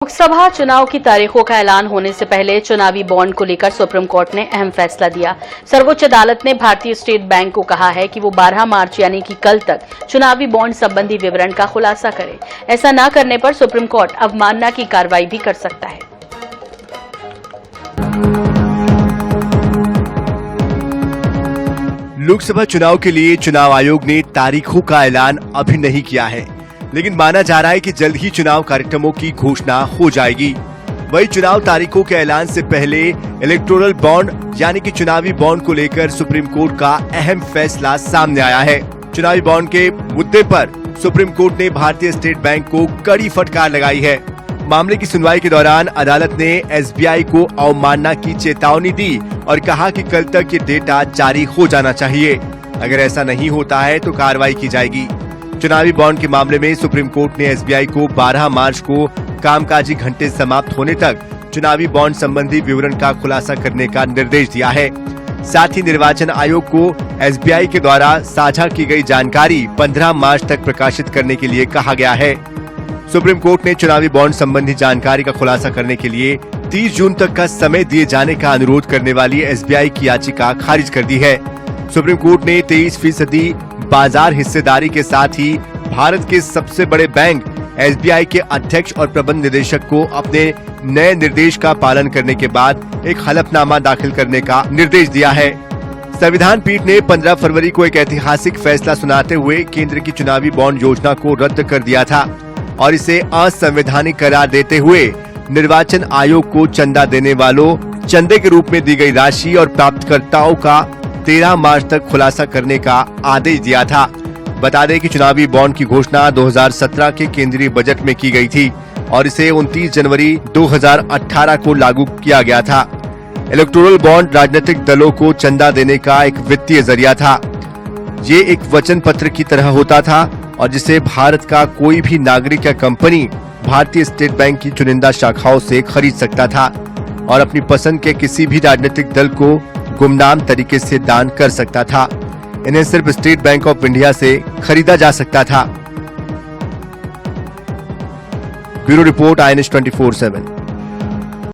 लोकसभा चुनाव की तारीखों का ऐलान होने से पहले चुनावी बॉन्ड को लेकर सुप्रीम कोर्ट ने अहम फैसला दिया। सर्वोच्च अदालत ने भारतीय स्टेट बैंक को कहा है कि वो 12 मार्च यानी कि कल तक चुनावी बॉन्ड संबंधी विवरण का खुलासा करे। ऐसा न करने पर सुप्रीम कोर्ट अवमानना की कार्रवाई भी कर सकता है। लोकसभा चुनाव के लिए चुनाव आयोग ने तारीखों का ऐलान अभी नहीं किया है, लेकिन माना जा रहा है कि जल्द ही चुनाव कार्यक्रमों की घोषणा हो जाएगी। वही चुनाव तारीखों के ऐलान से पहले इलेक्टोरल बॉन्ड यानी कि चुनावी बॉन्ड को लेकर सुप्रीम कोर्ट का अहम फैसला सामने आया है। चुनावी बॉन्ड के मुद्दे पर सुप्रीम कोर्ट ने भारतीय स्टेट बैंक को कड़ी फटकार लगाई है। मामले की सुनवाई के दौरान अदालत ने एसबीआई को अवमानना की चेतावनी दी और कहा कि कल तक ये डेटा जारी हो जाना चाहिए। अगर ऐसा नहीं होता है तो कार्रवाई की जाएगी। चुनावी बॉन्ड के मामले में सुप्रीम कोर्ट ने एसबीआई को 12 मार्च को कामकाजी घंटे समाप्त होने तक चुनावी बॉन्ड संबंधी विवरण का खुलासा करने का निर्देश दिया है। साथ ही निर्वाचन आयोग को एसबीआई के द्वारा साझा की गई जानकारी 15 मार्च तक प्रकाशित करने के लिए कहा गया है। सुप्रीम कोर्ट ने चुनावी बॉन्ड संबंधी जानकारी का खुलासा करने के लिए 30 जून तक का समय दिए जाने का अनुरोध करने वाली एसबीआई की याचिका खारिज कर दी है। सुप्रीम कोर्ट ने 23% बाजार हिस्सेदारी के साथ ही भारत के सबसे बड़े बैंक एसबीआई के अध्यक्ष और प्रबंध निदेशक को अपने नए निर्देश का पालन करने के बाद एक हलफनामा दाखिल करने का निर्देश दिया है। संविधान पीठ ने 15 फरवरी को एक ऐतिहासिक फैसला सुनाते हुए केंद्र की चुनावी बॉन्ड योजना को रद्द कर दिया था और इसे असंवैधानिक करार देते हुए निर्वाचन आयोग को चंदा देने वालों, चंदे के रूप में दी गई राशि और प्राप्तकर्ताओं का 13 मार्च तक खुलासा करने का आदेश दिया था। बता दें कि चुनावी बॉन्ड की घोषणा 2017 के केंद्रीय बजट में की गई थी और इसे 29 जनवरी 2018 को लागू किया गया था। इलेक्टोरल बॉन्ड राजनीतिक दलों को चंदा देने का एक वित्तीय जरिया था। ये एक वचन पत्र की तरह होता था और जिसे भारत का कोई भी नागरिक या कंपनी भारतीय स्टेट बैंक की चुनिंदा शाखाओं से खरीद सकता था और अपनी पसंद के किसी भी राजनीतिक दल को गुमनाम तरीके से दान कर सकता था। इन्हें सिर्फ स्टेट बैंक ऑफ इंडिया से खरीदा जा सकता था। Bureau report INS 24/7।